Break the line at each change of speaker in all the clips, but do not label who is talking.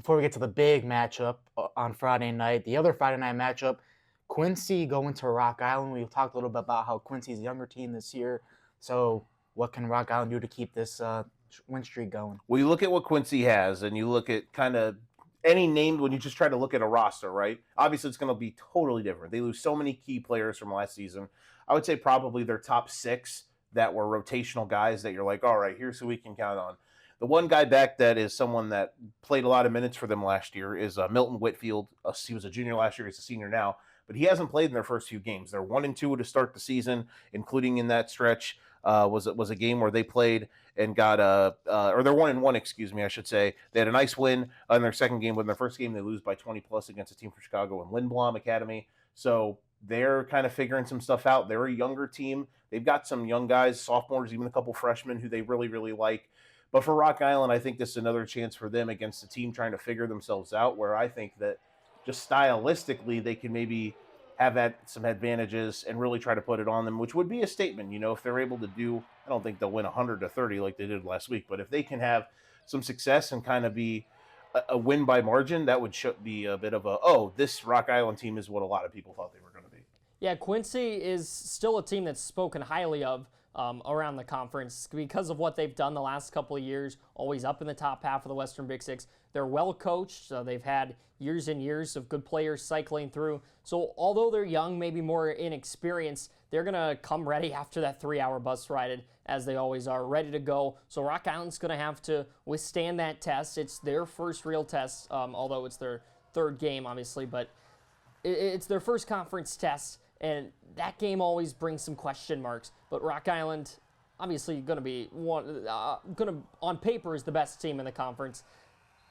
before we get to the big matchup on Friday night, the other Friday night matchup, Quincy going to Rock Island. We talked a little bit about how Quincy's a younger team this year. So what can Rock Island do to keep this win streak going?
Well, you look at what Quincy has, and you look at kind of any name when you just try to look at a roster, right? Obviously, it's going to be totally different. They lose so many key players from last season. I would say probably their top six that were rotational guys that you're like, all right, here's who we can count on. The one guy back that is someone that played a lot of minutes for them last year is Milton Whitfield. He was a junior last year. He's a senior now, but he hasn't played in their first few games. They're 1-2 to start the season, including in that stretch. Was a game where they played and got or they're 1-1, excuse me, I should say. They had a nice win in their second game, but in their first game they lose by 20 plus against a team from Chicago and Lindblom Academy. So they're kind of figuring some stuff out. They're a younger team. They've got some young guys, sophomores, even a couple freshmen who they really, really like. But for Rock Island, I think this is another chance for them against a team trying to figure themselves out, where I think that just stylistically they can maybe have some advantages and really try to put it on them, which would be a statement. If they're able to do, I don't think they'll win 100-30 like they did last week, but if they can have some success and kind of be a win by margin, that would be a bit of this Rock Island team is what a lot of people thought they were going to be.
Yeah, Quincy is still a team that's spoken highly of around the conference because of what they've done the last couple of years, always up in the top half of the Western Big Six. They're well coached, so they've had years and years of good players cycling through. So although they're young, maybe more inexperienced, they're going to come ready after that 3-hour bus ride, as they always are, ready to go. So Rock Island's going to have to withstand that test. It's their first real test, although it's their third game, obviously, but it's their first conference test. And that game always brings some question marks. But Rock Island, obviously, going to be on paper is the best team in the conference,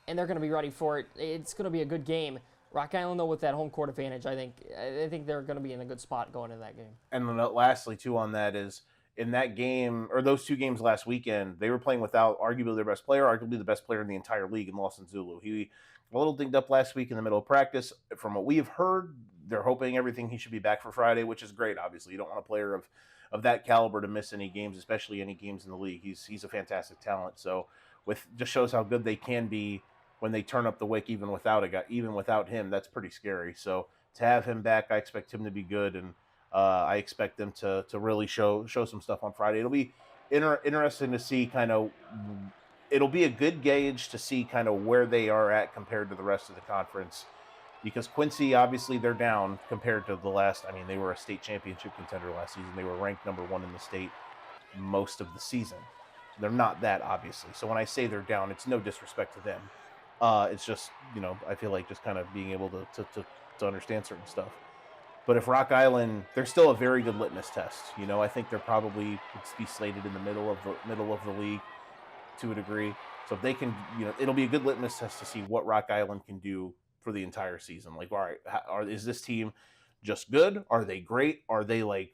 and they're going to be ready for it. It's going to be a good game. Rock Island, though, with that home court advantage, I think they're going to be in a good spot going into that game.
And then lastly, too, on that is in that game or those two games last weekend, they were playing without arguably their best player, arguably the best player in the entire league in Lawson Zulu. He a little dinged up last week in the middle of practice. From what we have heard, they're hoping everything he should be back for Friday, which is great. Obviously, you don't want a player of that caliber to miss any games, especially any games in the league. He's a fantastic talent. So just shows how good they can be when they turn up the wick, even without him. That's pretty scary. So to have him back, I expect him to be good, and I expect them to really show some stuff on Friday. It'll be interesting to see it'll be a good gauge to see kind of where they are at compared to the rest of the conference, because Quincy, obviously, they're down compared to the last. I mean, they were a state championship contender last season. They were ranked number 1 in the state most of the season. They're not that, obviously. So when I say they're down, it's no disrespect to them. It's just, I feel like just kind of being able to understand certain stuff. But if Rock Island, they're still a very good litmus test. I think they're probably would be slated in the middle of the league to a degree. So if they can, it'll be a good litmus test to see what Rock Island can do for the entire season. Like, all right, is this team just good? Are they great? Are they like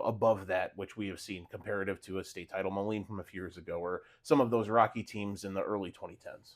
above that, which we have seen comparative to a state title Moline from a few years ago, or some of those Rocky teams in the early 2010s?